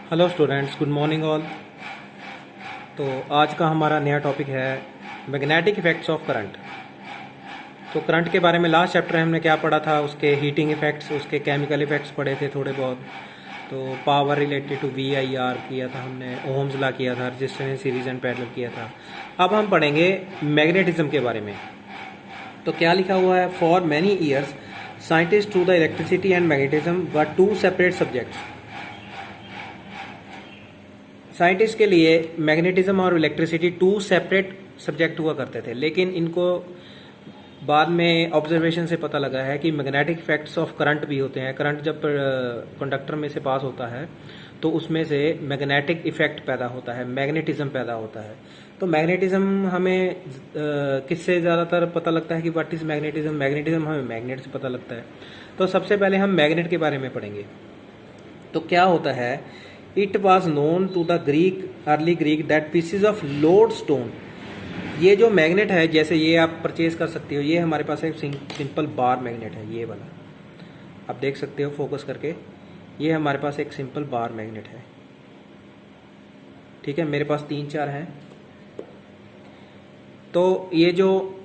Hello students, good morning all. तो आज का हमारा नया टॉपिक है मैग्नेटिक इफेक्ट्स ऑफ करंट। तो करंट के बारे में लास्ट चैप्टर हमने क्या पढ़ा था, उसके हीटिंग इफेक्ट्स, उसके केमिकल इफेक्ट्स पढ़े थे थोड़े बहुत। तो पावर रिलेटेड टू VIR किया था हमने, ओम्स लॉ किया था, रेजिस्टेंस सीरीज एंड पैरेलल किया था। अब हम पढ़ेंगे मैग्नेटिज्म के बारे में। तो क्या लिखा हुआ है, for many years scientist through the electricity and magnetism were two separate subjects. Scientist के लिए मैग्नेटिज्म और इलेक्ट्रिसिटी टू सेपरेट सब्जेक्ट हुआ करते थे, लेकिन इनको बाद में ऑब्जर्वेशन से पता लगा है कि मैग्नेटिक इफेक्ट्स ऑफ करंट भी होते हैं। करंट जब कंडक्टर में से पास होता है तो उसमें से मैग्नेटिक इफेक्ट पैदा होता है, मैग्नेटिज्म पैदा होता है। तो मैग्नेटिज्म हमें किससे ज़्यादातर पता लगता है कि व्हाट इज़ मैग्नेटिज्म? मैग्नेटिज्म हमें मैग्नेट से पता लगता है। तो सबसे पहले हम मैग्नेट के बारे में पढ़ेंगे। तो क्या होता है, it was known to the Greek, early Greek, that pieces of lode stone. ये जो मैग्नेट है, जैसे ये आप परचेज कर सकते हो, ये हमारे पास एक सिंपल बार मैग्नेट है, ये वाला आप देख सकते हो फोकस करके। ये हमारे पास एक सिंपल बार मैग्नेट है, ठीक है। मेरे पास 3-4 हैं। तो ये जो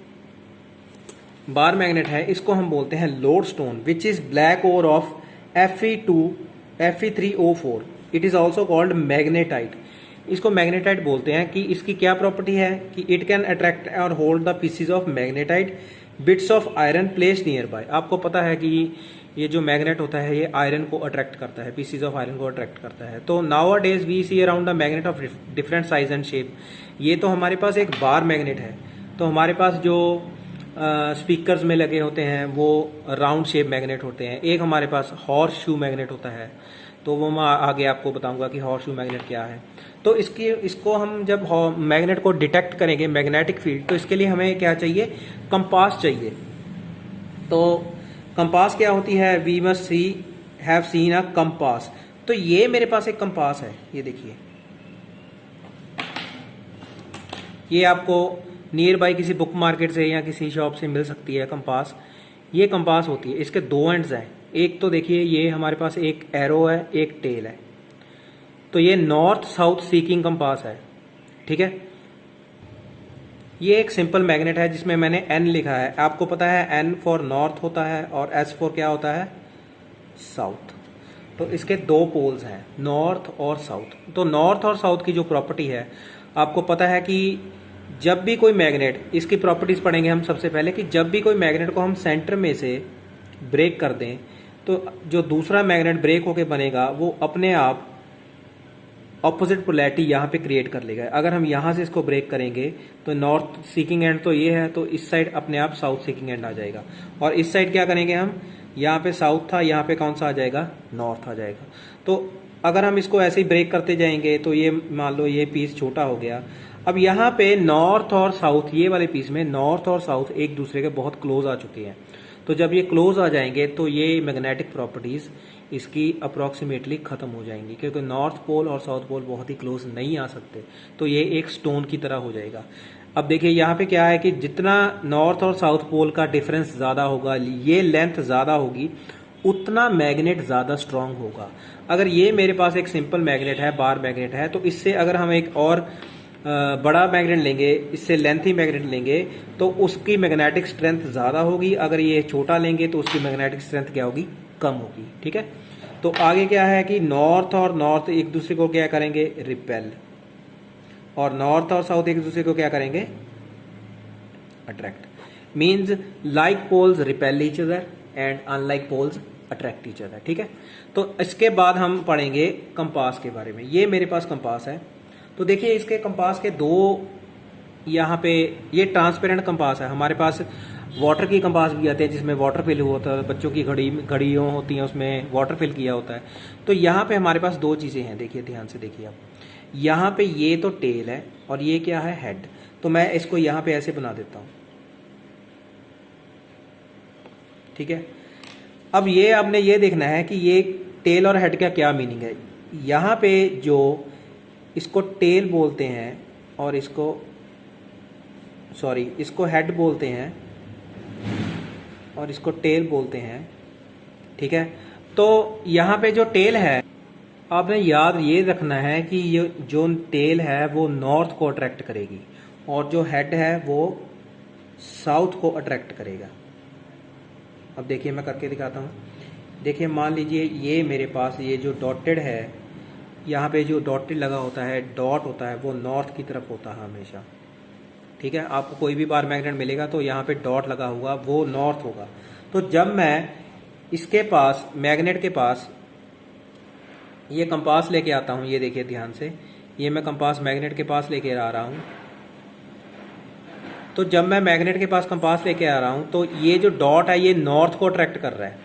बार मैग्नेट है इसको हम बोलते हैं lode stone, which is black ore of Fe3O4। It is also called magnetite. इसको मैग्नेटाइट बोलते हैं कि इसकी क्या प्रॉपर्टी है कि इट कैन अट्रैक्ट और hold the pieces of magnetite bits of iron placed nearby. आपको पता है कि ये जो मैग्नेट होता है ये आयरन को अट्रैक्ट करता है, पीसीज ऑफ आयरन को अट्रैक्ट करता है। तो nowadays we see around the magnet of different size and shape. ये तो हमारे पास एक बार मैग्नेट है। तो हमारे पास जो स्पीकर्स में लगे होते हैं वो राउंड शेप मैग्नेट होते हैं। एक हमारे पास हॉर्स शू मैग्नेट होता है, तो वो मैं आगे आपको बताऊंगा कि हॉर्स शू मैग्नेट क्या है। तो इसको हम जब मैग्नेट को डिटेक्ट करेंगे, मैग्नेटिक फील्ड, तो इसके लिए हमें क्या चाहिए, कंपास चाहिए। तो कंपास क्या होती है, we must have seen a compass. तो ये मेरे पास एक कंपास है, ये देखिए, ये आपको नियर बाई किसी बुक मार्केट से या किसी शॉप से मिल सकती है कंपास। ये कंपास होती है, इसके 2 एंड्स हैं। एक तो देखिए ये हमारे पास एक एरो है, एक टेल है। तो ये नॉर्थ साउथ सीकिंग कंपास है, ठीक है। ये एक सिंपल मैग्नेट है जिसमें मैंने N लिखा है। आपको पता है N फॉर नॉर्थ होता है और S फॉर क्या होता है, साउथ। तो इसके 2 पोल्स हैं, नॉर्थ और साउथ। तो नॉर्थ और साउथ की जो प्रॉपर्टी है, आपको पता है कि जब भी कोई मैग्नेट, इसकी प्रॉपर्टीज पढ़ेंगे हम सबसे पहले, कि जब भी कोई मैग्नेट को हम सेंटर में से ब्रेक कर दें तो जो दूसरा मैग्नेट ब्रेक होके बनेगा वो अपने आप ऑपोजिट पोलैरिटी यहाँ पे क्रिएट कर लेगा। अगर हम यहाँ से इसको ब्रेक करेंगे तो नॉर्थ सीकिंग एंड तो ये है, तो इस साइड अपने आप साउथ सीकिंग एंड आ जाएगा। और इस साइड क्या करेंगे हम, यहाँ पे साउथ था, यहाँ पे कौन सा आ जाएगा, नॉर्थ आ जाएगा। तो अगर हम इसको ऐसे ही ब्रेक करते जाएंगे तो ये मान लो ये पीस छोटा हो गया। अब यहाँ पे नॉर्थ और साउथ, ये वाले पीस में नॉर्थ और साउथ एक दूसरे के बहुत क्लोज आ चुके हैं। तो जब ये क्लोज आ जाएंगे तो ये मैग्नेटिक प्रॉपर्टीज इसकी अप्रॉक्सीमेटली खत्म हो जाएंगी, क्योंकि नॉर्थ पोल और साउथ पोल बहुत ही क्लोज नहीं आ सकते। तो ये एक स्टोन की तरह हो जाएगा। अब देखिए यहाँ पे क्या है कि जितना नॉर्थ और साउथ पोल का डिफरेंस ज्यादा होगा, ये लेंथ ज्यादा होगी, उतना मैग्नेट ज्यादा स्ट्रांग होगा। अगर ये मेरे पास एक सिंपल मैग्नेट है, बार मैग्नेट है, तो इससे अगर हम एक और बड़ा मैग्नेट लेंगे, इससे लेंथी मैग्नेट लेंगे, तो उसकी मैग्नेटिक स्ट्रेंथ ज़्यादा होगी। अगर ये छोटा लेंगे तो उसकी मैग्नेटिक स्ट्रेंथ क्या होगी, कम होगी, ठीक है। तो आगे क्या है कि नॉर्थ और नॉर्थ एक दूसरे को क्या करेंगे, रिपेल, और नॉर्थ और साउथ एक दूसरे को क्या करेंगे, attract. Means like poles repel each other and unlike poles attract each other, ठीक है। तो इसके बाद हम पढ़ेंगे कंपास के बारे में। ये मेरे पास कंपास है। तो देखिए इसके कंपास के 2, यहाँ पे ये ट्रांसपेरेंट कंपास है। हमारे पास वाटर की कंपास भी आते हैं जिसमें वाटर फिल हुआ होता है, बच्चों की घड़ियों होती हैं उसमें वाटर फिल किया होता है। तो यहाँ पे हमारे पास 2 चीज़ें हैं, देखिए ध्यान से देखिए आप। यहाँ पे ये तो टेल है और ये क्या है, हेड। तो मैं इसको यहाँ पे ऐसे बना देता हूँ, ठीक है। अब ये आपने ये देखना है कि ये टेल और हेड का क्या मीनिंग है। यहाँ पे जो इसको टेल बोलते हैं और इसको हेड बोलते हैं और इसको टेल बोलते हैं, ठीक है। तो यहाँ पे जो टेल है आपने याद ये रखना है कि ये जो टेल है वो नॉर्थ को अट्रैक्ट करेगी और जो हेड है वो साउथ को अट्रैक्ट करेगा। अब देखिए मैं करके दिखाता हूँ। देखिए मान लीजिए ये मेरे पास ये जो डॉटेड है, यहाँ पे जो डॉटेड लगा होता है, डॉट होता है, वो नॉर्थ की तरफ होता है हमेशा। ठीक है, आपको कोई भी बार मैग्नेट मिलेगा तो यहाँ पे डॉट लगा हुआ वो नॉर्थ होगा। तो जब मैं इसके पास मैग्नेट के पास ये कंपास लेके आता हूँ, ये देखिए ध्यान से, ये मैं कंपास मैग्नेट के पास लेके आ रहा हूँ। तो जब मैं मैग्नेट के पास कंपास लेके आ रहा हूँ तो ये जो डॉट है ये नॉर्थ को अट्रैक्ट कर रहा है,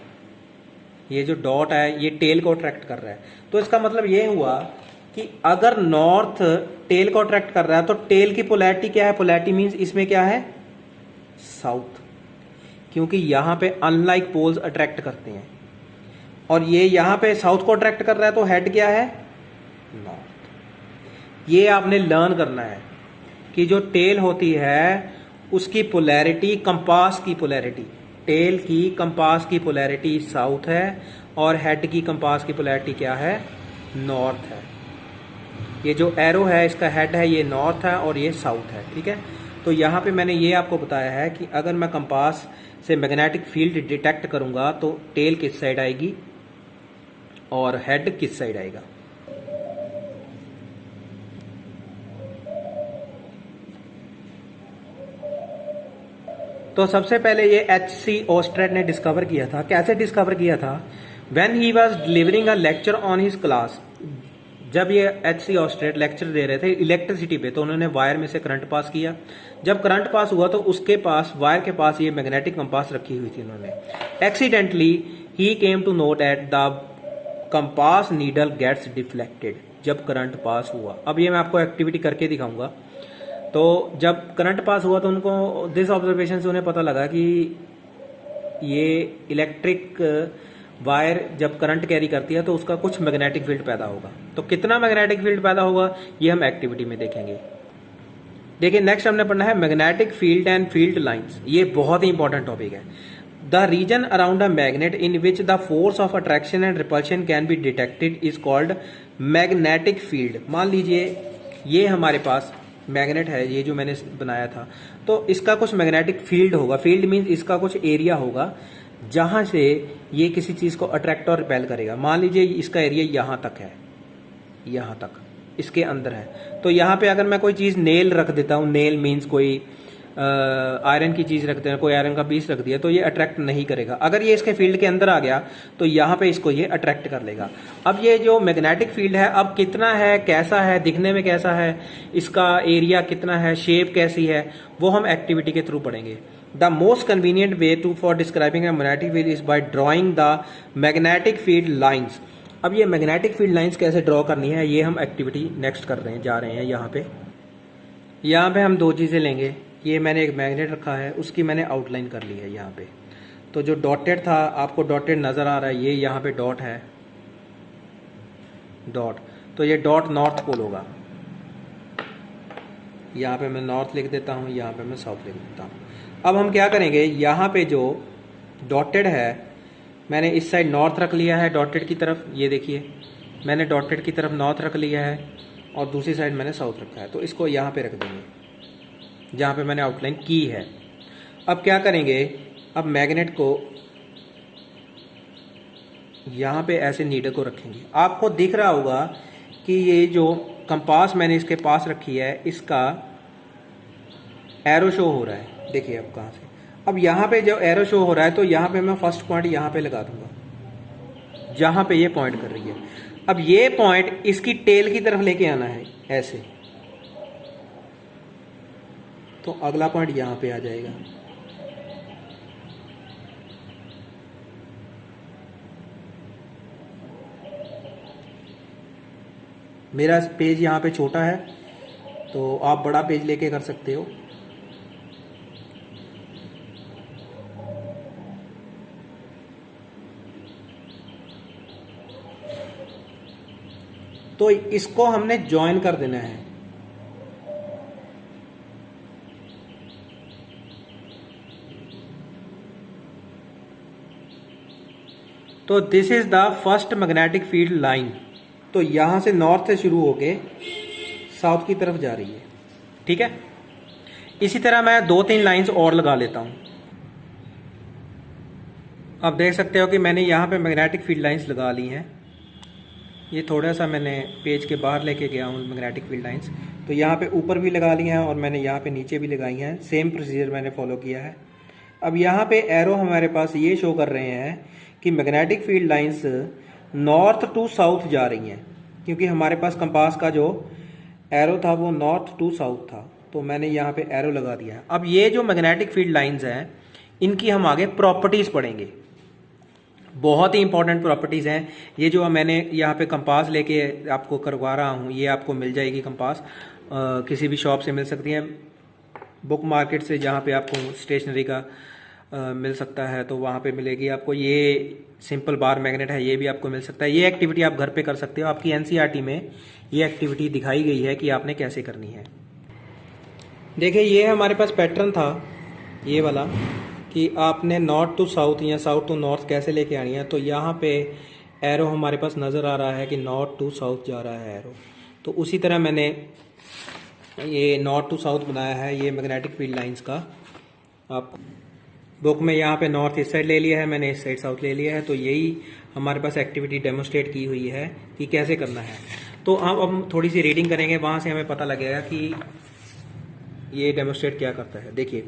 ये जो डॉट है ये टेल को अट्रैक्ट कर रहा है। तो इसका मतलब ये हुआ कि अगर नॉर्थ टेल को अट्रैक्ट कर रहा है तो टेल की पोलैरिटी क्या है? पोलैरिटी मीन्स इसमें क्या है? साउथ, क्योंकि यहां पे अनलाइक पोल्स अट्रैक्ट करते हैं और ये यहां पे साउथ को अट्रैक्ट कर रहा है, तो हेड क्या है? नॉर्थ। ये आपने लर्न करना है कि जो टेल होती है उसकी पोलैरिटी, कंपास की पोलैरिटी, टेल की कंपास की पोलैरिटी साउथ है और हेड की कंपास की पोलैरिटी क्या है? नॉर्थ है। ये जो एरो है इसका हेड है, ये नॉर्थ है और ये साउथ है। ठीक है, तो यहाँ पे मैंने ये आपको बताया है कि अगर मैं कंपास से मैग्नेटिक फील्ड डिटेक्ट करूंगा तो टेल किस साइड आएगी और हेड किस साइड आएगा। तो सबसे पहले ये H.C. ऑस्ट्रेट ने डिस्कवर किया था। कैसे डिस्कवर किया था? When he was delivering a lecture on his class, जब ये H.C. ऑस्ट्रेट लेक्चर दे रहे थे इलेक्ट्रिसिटी पे, तो उन्होंने वायर में से करंट पास किया। जब करंट पास हुआ तो उसके पास, वायर के पास, ये मैग्नेटिक कंपास रखी हुई थी उन्होंने। एक्सीडेंटली ही came to know that the compass needle gets deflected जब करंट पास हुआ। अब ये मैं आपको एक्टिविटी करके दिखाऊंगा। तो जब करंट पास हुआ तो उनको दिस ऑब्जर्वेशन से उन्हें पता लगा कि ये इलेक्ट्रिक वायर जब करंट कैरी करती है तो उसका कुछ मैग्नेटिक फील्ड पैदा होगा। तो कितना मैग्नेटिक फील्ड पैदा होगा ये हम एक्टिविटी में देखेंगे। देखिए नेक्स्ट हमने पढ़ना है magnetic field and field lines. ये बहुत ही इंपॉर्टेंट टॉपिक है। The region around a magnet in which the force of attraction and repulsion can be detected is called magnetic field. मान लीजिए ये हमारे पास मैग्नेट है, ये जो मैंने बनाया था, तो इसका कुछ मैग्नेटिक फील्ड होगा। फील्ड मीन्स इसका कुछ एरिया होगा जहां से ये किसी चीज को अट्रैक्ट और रिपेल करेगा। मान लीजिए इसका एरिया यहां तक है, यहां तक इसके अंदर है। तो यहां पे अगर मैं कोई चीज नेल रख देता हूं, नेल मीन्स कोई आयरन की चीज रख देना, कोई आयरन का पीस रख दिया, तो ये अट्रैक्ट नहीं करेगा। अगर ये इसके फील्ड के अंदर आ गया तो यहाँ पे इसको ये अट्रैक्ट कर लेगा। अब ये जो मैग्नेटिक फील्ड है अब कितना है, कैसा है, दिखने में कैसा है, इसका एरिया कितना है, शेप कैसी है, वो हम एक्टिविटी के थ्रू पढ़ेंगे। The most convenient way to for describing a magnetic field is by drawing the magnetic field lines. अब ये मैग्नेटिक फील्ड लाइन्स कैसे ड्रॉ करनी है ये हम एक्टिविटी नेक्स्ट कर रहे हैं, जा रहे हैं। यहाँ पे हम दो चीजें लेंगे। ये मैंने एक मैग्नेट रखा है, उसकी मैंने आउटलाइन कर ली है यहाँ पे। तो जो डॉटेड था, आपको डॉटेड नजर आ रहा है, ये यहाँ पे डॉट है, डॉट, तो ये डॉट नॉर्थ पोल होगा। यहाँ पे मैं नॉर्थ लिख देता हूँ, यहाँ पे मैं साउथ लिख देता हूँ। अब हम क्या करेंगे, यहाँ पे जो डॉटेड है मैंने इस साइड नॉर्थ रख लिया है डॉटेड की तरफ, ये देखिए मैंने डॉटेड की तरफ नॉर्थ रख लिया है और दूसरी साइड मैंने साउथ रखा है। तो इसको यहाँ पे रख देंगे जहाँ पे मैंने आउटलाइन की है। अब क्या करेंगे, अब मैग्नेट को यहाँ पे ऐसे नीडल को रखेंगे। आपको दिख रहा होगा कि ये जो कंपास मैंने इसके पास रखी है इसका एरो शो हो रहा है, देखिए अब कहाँ से। अब यहाँ पे जो एरो शो हो रहा है तो यहाँ पे मैं फर्स्ट पॉइंट यहाँ पे लगा दूंगा जहाँ पे ये पॉइंट कर रही है। अब ये पॉइंट इसकी टेल की तरफ लेके आना है ऐसे, तो अगला पॉइंट यहाँ पे आ जाएगा। मेरा पेज यहाँ पे छोटा है तो आप बड़ा पेज लेके कर सकते हो। तो इसको हमने ज्वाइन कर देना है। तो this is the first magnetic field line. तो यहाँ से नॉर्थ से शुरू होके साउथ की तरफ जा रही है। ठीक है, इसी तरह मैं 2-3 लाइंस और लगा लेता हूँ। आप देख सकते हो कि मैंने यहाँ पे मैग्नेटिक फील्ड लाइंस लगा ली हैं। ये थोड़ा सा मैंने पेज के बाहर लेके गया हूँ मैग्नेटिक फील्ड लाइंस, तो यहाँ पे ऊपर भी लगा ली हैं और मैंने यहाँ पे नीचे भी लगाई हैं। सेम प्रोसीजर मैंने फॉलो किया है। अब यहाँ पे एरो हमारे पास ये शो कर रहे हैं कि magnetic field lines north to south जा रही हैं, क्योंकि हमारे पास कंपास का जो एरो था वो नॉर्थ टू साउथ था, तो मैंने यहाँ पे एरो लगा दिया है। अब ये जो मैग्नेटिक फील्ड लाइंस हैं इनकी हम आगे प्रॉपर्टीज़ पढ़ेंगे। बहुत ही इंपॉर्टेंट प्रॉपर्टीज़ हैं ये। जो मैंने यहाँ पे कंपास लेके आपको करवा रहा हूँ, ये आपको मिल जाएगी कंपास, किसी भी शॉप से मिल सकती है, बुक मार्केट से जहाँ पे आपको स्टेशनरी का मिल सकता है तो वहाँ पे मिलेगी आपको। ये सिंपल बार मैग्नेट है, ये भी आपको मिल सकता है। ये एक्टिविटी आप घर पे कर सकते हो। आपकी एनसीईआरटी में ये एक्टिविटी दिखाई गई है कि आपने कैसे करनी है। देखिए, ये हमारे पास पैटर्न था ये वाला कि आपने नॉर्थ टू साउथ या साउथ टू नॉर्थ कैसे लेके आनी है। तो यहाँ पे एरो हमारे पास नज़र आ रहा है कि नॉर्थ टू साउथ जा रहा है एरो, तो उसी तरह मैंने ये नॉर्थ टू साउथ बनाया है ये मैग्नेटिक फील्ड लाइंस का। आप बुक में यहाँ पे नॉर्थ इस साइड ले लिया है, मैंने इस साइड साउथ ले लिया है। तो यही हमारे पास एक्टिविटी डेमोस्ट्रेट की हुई है कि कैसे करना है। तो अब हम थोड़ी सी रीडिंग करेंगे, वहाँ से हमें पता लगेगा कि ये डेमोस्ट्रेट क्या करता है। देखिए,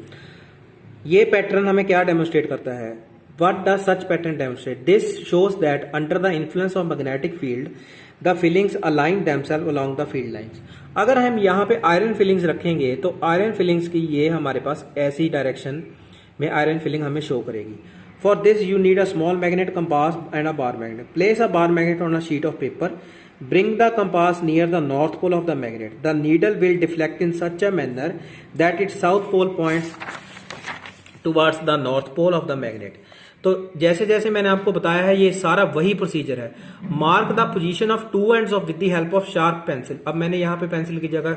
ये पैटर्न हमें क्या डेमोस्ट्रेट करता है। What does such pattern demonstrate? This shows that under the influence of magnetic field, the fillings align themselves along the field lines. अगर हम यहाँ पे आयरन फिलिंग्स रखेंगे तो आयरन फिलिंग्स की ये हमारे पास ऐसी डायरेक्शन में आयरन फिलिंग हमें शो करेगी। For this you need a small magnet, compass and a bar magnet. Place a bar magnet on a sheet of paper. Bring the compass near the north pole of the magnet. The needle will deflect in such a manner that its south pole points towards the north pole of the magnet. तो जैसे जैसे मैंने आपको बताया है ये सारा वही प्रोसीजर है। Mark the position of two ends of with the help of sharp pencil. अब मैंने यहाँ पे पेंसिल की जगह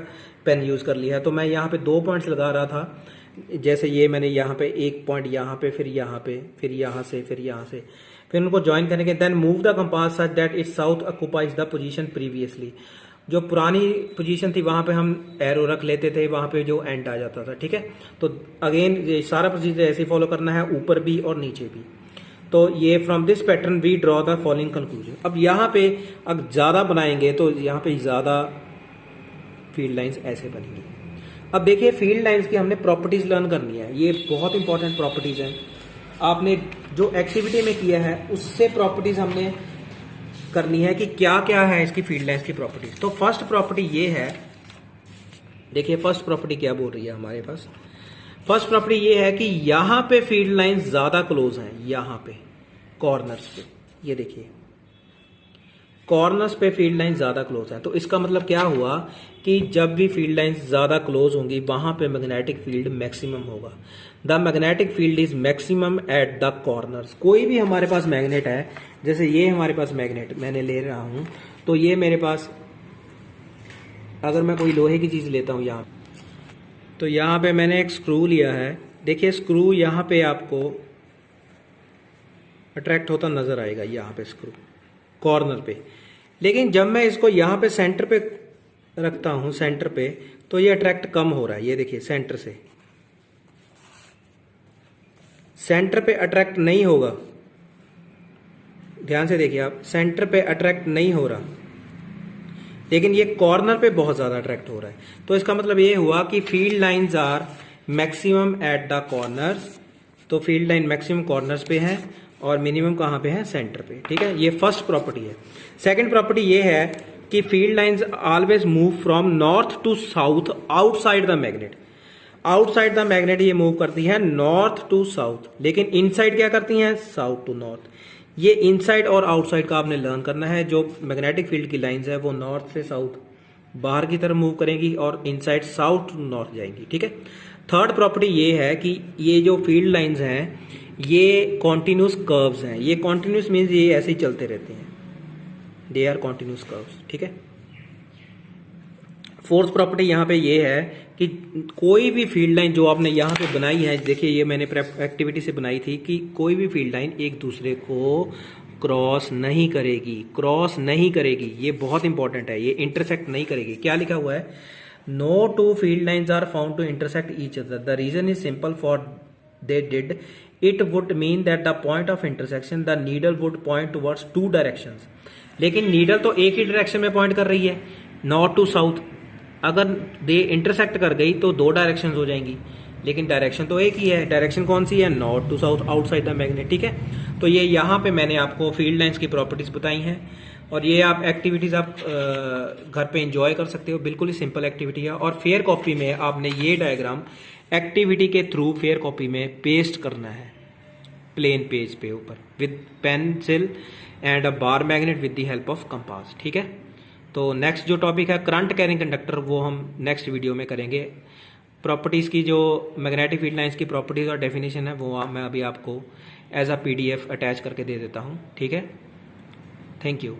पेन यूज कर लिया है, तो मैं यहाँ पे 2 पॉइंट्स लगा रहा था। जैसे ये मैंने यहाँ पे एक पॉइंट यहाँ पे, फिर यहाँ पे, फिर यहाँ से, फिर यहाँ से, फिर उनको ज्वाइन करेंगे। Then move the compass such that its south occupies the position previously. जो पुरानी पोजीशन थी वहां पे हम एरो रख लेते थे, वहां पे जो एंड आ जाता था। ठीक है, तो अगेन ये सारा प्रोसीजर ऐसे फॉलो करना है, ऊपर भी और नीचे भी। तो ये from this pattern we draw the following conclusion. अब यहाँ पे अगर ज्यादा बनाएंगे तो यहाँ पे ज्यादा फील्ड लाइंस ऐसे बनेंगी। अब देखिए, फील्ड लाइंस की हमने प्रॉपर्टीज लर्न करनी है। ये बहुत इंपॉर्टेंट प्रॉपर्टीज हैं। आपने जो एक्टिविटी में किया है उससे प्रॉपर्टीज हमने करनी है कि क्या क्या है इसकी फील्ड लाइंस की प्रॉपर्टीज। तो फर्स्ट प्रॉपर्टी ये है, देखिए फर्स्ट प्रॉपर्टी क्या बोल रही है हमारे पास। फर्स्ट प्रॉपर्टी ये है कि यहां पे फील्ड लाइंस ज्यादा क्लोज हैं, यहां पे कॉर्नर्स पे, ये देखिए कॉर्नर्स पे फील्ड लाइंस ज्यादा क्लोज हैं। तो इसका मतलब क्या हुआ कि जब भी फील्ड लाइंस ज्यादा क्लोज होंगी वहां पे मैग्नेटिक फील्ड मैक्सिमम होगा। The magnetic field is maximum at the corners. कोई भी हमारे पास मैग्नेट है, जैसे ये हमारे पास मैग्नेट मैंने ले रहा हूं, तो ये मेरे पास अगर मैं कोई लोहे की चीज लेता हूं यहाँ, तो यहाँ पे मैंने एक स्क्रू लिया है। देखिए स्क्रू यहाँ पे आपको अट्रैक्ट होता नजर आएगा, यहाँ पे स्क्रू कॉर्नर पे। लेकिन जब मैं इसको यहाँ पे सेंटर पे रखता हूं, सेंटर पे, तो ये अट्रैक्ट कम हो रहा है। ये देखिए सेंटर से, सेंटर पे अट्रैक्ट नहीं होगा। ध्यान से देखिए आप, सेंटर पे अट्रैक्ट नहीं हो रहा, लेकिन ये कॉर्नर पे बहुत ज्यादा अट्रैक्ट हो रहा है। तो इसका मतलब ये हुआ कि field lines are maximum at the corners. तो फील्ड लाइन मैक्सिमम कॉर्नर्स पे है और मिनिमम कहां पे है, सेंटर पे। ठीक है, ये फर्स्ट प्रॉपर्टी है। सेकंड प्रॉपर्टी ये है कि field lines always move from north to south outside the magnet. Outside the magnet ये मूव करती है नॉर्थ टू साउथ, लेकिन इनसाइड क्या करती हैं, साउथ टू नॉर्थ। ये इनसाइड और आउटसाइड का आपने लर्न करना है। जो मैग्नेटिक फील्ड की लाइंस है वो नॉर्थ से साउथ बाहर की तरफ मूव करेंगी और इनसाइड साउथ टू नॉर्थ जाएंगी। ठीक है, थर्ड प्रॉपर्टी ये है कि ये जो फील्ड लाइंस हैं ये कॉन्टिन्यूस कर्व्स हैं। ये कॉन्टिन्यूस मीन्स ये ऐसे ही चलते रहते हैं, दे आर कॉन्टिन्यूस कर्व्स। ठीक है, फोर्थ प्रॉपर्टी यहाँ पे ये है कि कोई भी फील्ड लाइन जो आपने यहाँ पे बनाई है, देखिए ये मैंने एक्टिविटी से बनाई थी कि कोई भी फील्ड लाइन एक दूसरे को क्रॉस नहीं करेगी, क्रॉस नहीं करेगी, ये बहुत इंपॉर्टेंट है, ये इंटरसेक्ट नहीं करेगी। क्या लिखा हुआ है? No two field lines are found to intersect each other, the reason is simple for they did it would mean that the point of intersection the needle would point towards two directions. लेकिन needle तो एक ही direction में point कर रही है, north to south. अगर they intersect कर गई तो दो डायरेक्शंस हो जाएंगी, लेकिन डायरेक्शन तो एक ही है। डायरेक्शन कौन सी है? North to south, outside the magnet. ठीक है, तो ये यहाँ पे मैंने आपको फील्ड लाइंस की प्रॉपर्टीज बताई हैं, और ये आप एक्टिविटीज आप घर पे एंजॉय कर सकते हो, बिल्कुल ही सिंपल एक्टिविटी है। और फेयर कॉपी में आपने ये डायग्राम एक्टिविटी के थ्रू फेयर कॉपी में पेस्ट करना है, प्लेन पेज पे ऊपर, with pencil and a bar magnet with the help of compass. ठीक है, तो नेक्स्ट जो टॉपिक है करंट कैरिंग कंडक्टर, वो हम नेक्स्ट वीडियो में करेंगे। प्रॉपर्टीज़ की जो मैग्नेटिक फील्ड लाइंस की प्रॉपर्टीज़ और डेफिनेशन है वो मैं अभी आपको एज अ PDF अटैच करके दे देता हूँ। ठीक है, थैंक यू।